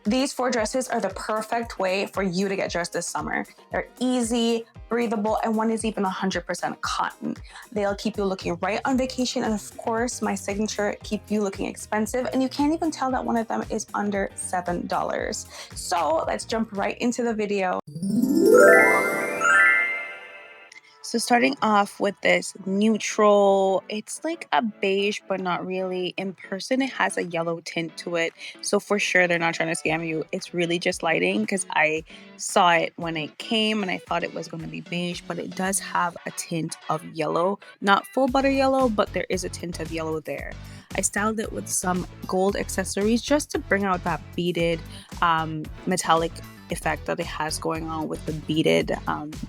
These 4 dresses are the perfect way for you to get dressed this summer. They're easy, breathable, and one is even 100% cotton. They'll keep you looking right on vacation, and of course, my signature, keep you looking expensive, and you can't even tell that one of them is under $7. So let's jump right into the video. So starting off with this neutral, it's like a beige, but not really. In person, it has a yellow tint to it. So for sure, they're not trying to scam you. It's really just lighting because I saw it when it came and I thought it was going to be beige, but it does have a tint of yellow. Not full butter yellow, but there is a tint of yellow there. I styled it with some gold accessories just to bring out that beaded metallic effect that it has going on with the beaded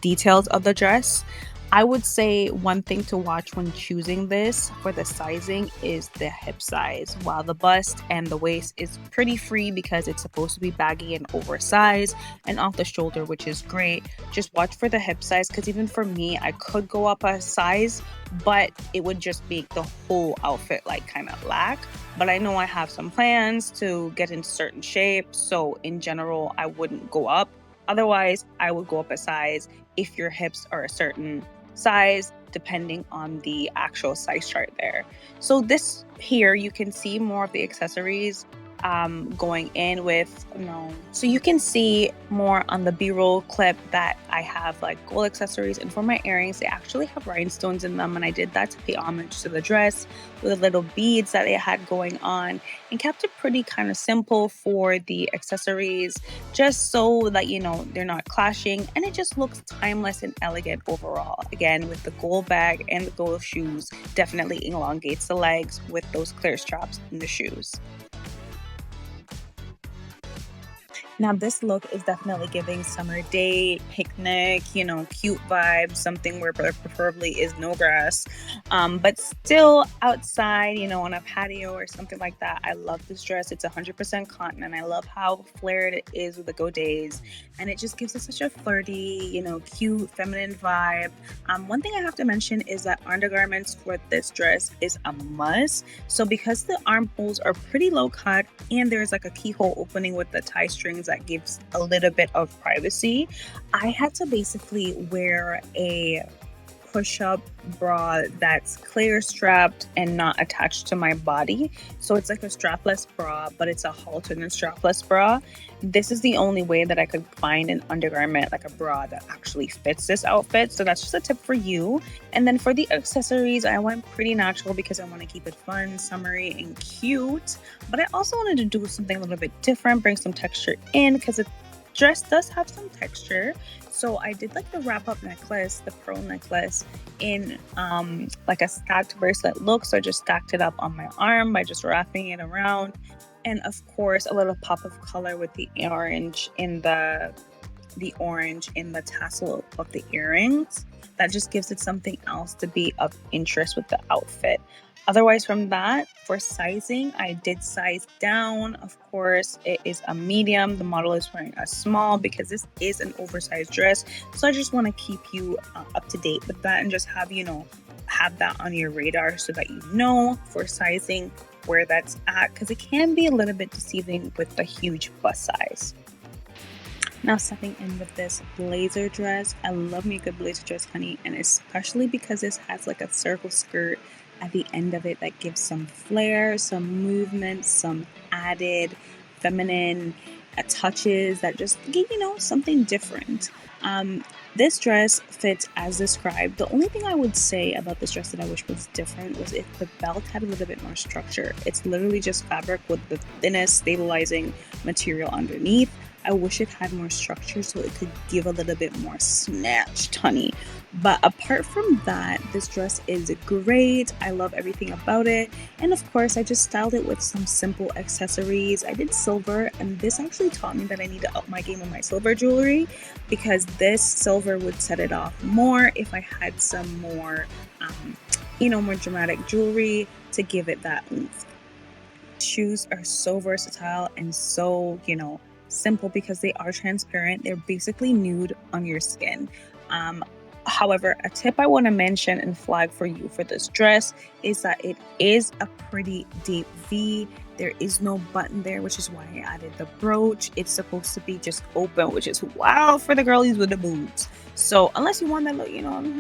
details of the dress. I would say one thing to watch when choosing this for the sizing is the hip size. While the bust and the waist is pretty free because it's supposed to be baggy and oversized and off the shoulder, which is great, just watch for the hip size because even for me, I could go up a size, but it would just make the whole outfit like kind of lack. But I know I have some plans to get into certain shapes, so in general, I wouldn't go up. Otherwise, I would go up a size if your hips are a certain size, depending on the actual size chart there. So this here, you can see more of the accessories going in with, so you can see more on the b-roll clip that I have like gold accessories, and for my earrings they actually have rhinestones in them, and I did that to pay homage to the dress with the little beads that it had going on, and kept it pretty kind of simple for the accessories, just so that they're not clashing, and it just looks timeless and elegant overall. Again, with the gold bag and the gold shoes, definitely elongates the legs with those clear straps in the shoes. Now this look is definitely giving summer date, picnic, cute vibes, something where preferably is no grass, but still outside, on a patio or something like that. I love this dress. It's 100% cotton, and I love how flared it is with the godets, and it just gives it such a flirty, cute, feminine vibe. One thing I have to mention is that undergarments for this dress is a must. So because the armholes are pretty low cut and there's like a keyhole opening with the tie strings that gives a little bit of privacy, I had to basically wear a push-up bra that's clear strapped and not attached to my body. So it's like a strapless bra, but it's a haltered and strapless bra. This is the only way that I could find an undergarment, like a bra, that actually fits this outfit. So that's just a tip for you. And then for the accessories, I went pretty natural because I want to keep it fun, summery, and cute. But I also wanted to do something a little bit different, bring some texture in, because the dress does have some texture. So I did like the wrap-up necklace, the pearl necklace, in like a stacked bracelet look. So I just stacked it up on my arm by just wrapping it around. And of course, a little pop of color with the orange in the tassel of the earrings. That just gives it something else to be of interest with the outfit. Otherwise, from that, for sizing, I did size down. Of course, it is a medium. The model is wearing a small because this is an oversized dress. So I just want to keep you up to date with that and just have that on your radar so that for sizing where that's at, because it can be a little bit deceiving with the huge bust size. Now stepping in with this blazer dress. I love me a good blazer dress, honey, and especially because this has like a circle skirt at the end of it that gives some flair, some movement, some added feminine touches that just give something different. This dress fits as described. The only thing I would say about this dress that I wish was different was if the belt had a little bit more structure. It's literally just fabric with the thinnest stabilizing material underneath. I wish it had more structure so it could give a little bit more snatched, honey. But apart from that, this dress is great. I love everything about it. And of course, I just styled it with some simple accessories. I did silver, and this actually taught me that I need to up my game on my silver jewelry, because this silver would set it off more if I had some more, more dramatic jewelry to give it that oomph. Shoes are so versatile and so, simple because they are transparent. They're basically nude on your skin. However, a tip I want to mention and flag for you for this dress is that it is a pretty deep V. There is no button there, which is why I added the brooch. It's supposed to be just open, which is wow for the girlies with the boobs. So unless you want that look,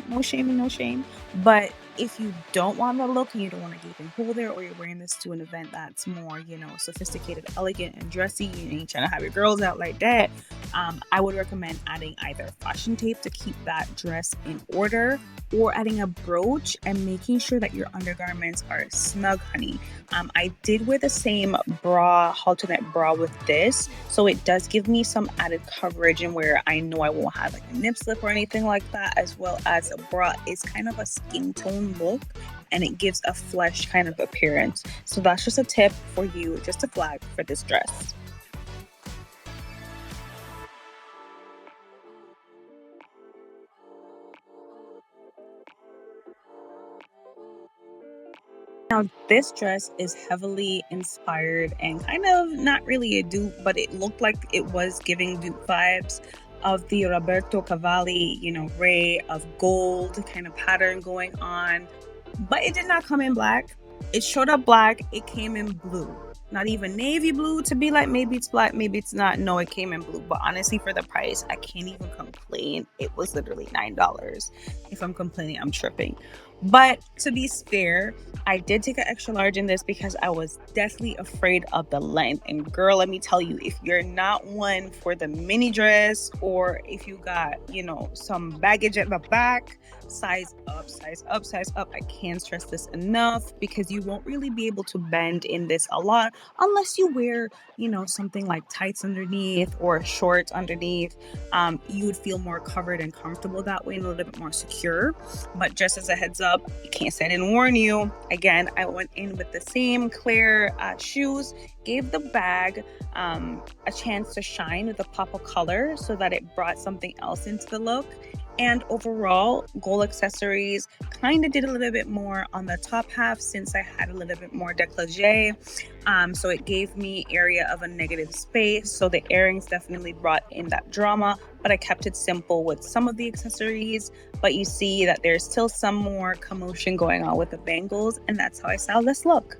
no shame and no shame. But if you don't want that look and you don't want to gaping hole there, or you're wearing this to an event that's more, sophisticated, elegant, and dressy, you ain't trying to have your girls out like that, I would recommend adding either fashion tape to keep that dress in order, or adding a brooch and making sure that your undergarments are snug, honey. I did wear the same bra, halter neck bra with this, so it does give me some added coverage and where I know I won't have like a nip slip or anything like that, as well as a bra is kind of a skin tone look and it gives a flesh kind of appearance. So that's just a tip for you, just a flag for this dress. Now, this dress is heavily inspired and kind of not really a dupe, but it looked like it was giving dupe vibes of the Roberto Cavalli, ray of gold kind of pattern going on. But it did not come in black. It showed up black. It came in blue. Not even navy blue to be like, maybe it's black, maybe it's not. No, it came in blue. But honestly, for the price, I can't even complain. It was literally $9. If I'm complaining, I'm tripping. But to be fair, I did take an extra large in this because I was deathly afraid of the length. And girl, let me tell you, if you're not one for the mini dress, or if you got, some baggage at the back, size up, size up, size up. I can't stress this enough because you won't really be able to bend in this a lot unless you wear, something like tights underneath or shorts underneath. You would feel more covered and comfortable that way and a little bit more secure. But just as a heads up, I can't say I didn't warn you. Again, I went in with the same clear shoes, gave the bag a chance to shine with a pop of color so that it brought something else into the look. And overall, gold accessories kind of did a little bit more on the top half since I had a little bit more décolleté. So it gave me area of a negative space. So the earrings definitely brought in that drama, but I kept it simple with some of the accessories. But you see that there's still some more commotion going on with the bangles, and that's how I styled this look.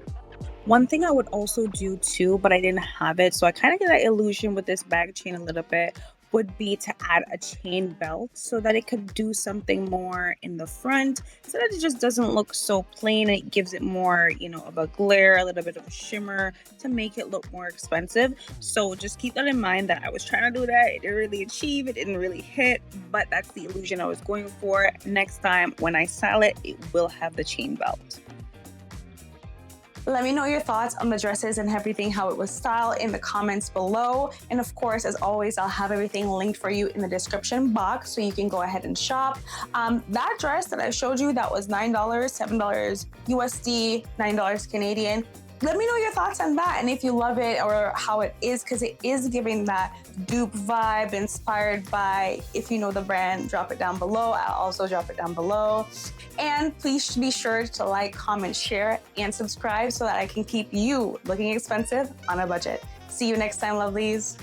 One thing I would also do too, but I didn't have it, so I kind of get that illusion with this bag chain a little bit, would be to add a chain belt so that it could do something more in the front, so that it just doesn't look so plain. It gives it more, of a glare, a little bit of a shimmer to make it look more expensive. So just keep that in mind that I was trying to do that. It didn't really achieve, it didn't really hit, but that's the illusion I was going for. Next time when I style it, it will have the chain belt. Let me know your thoughts on the dresses and everything, how it was styled, in the comments below. And of course, as always, I'll have everything linked for you in the description box so you can go ahead and shop. That dress that I showed you, that was $9, $7 USD, $9 Canadian. Let me know your thoughts on that and if you love it or how it is, because it is giving that dupe vibe inspired by, if you know the brand, drop it down below. I'll also drop it down below. And please be sure to like, comment, share, and subscribe so that I can keep you looking expensive on a budget. See you next time, lovelies.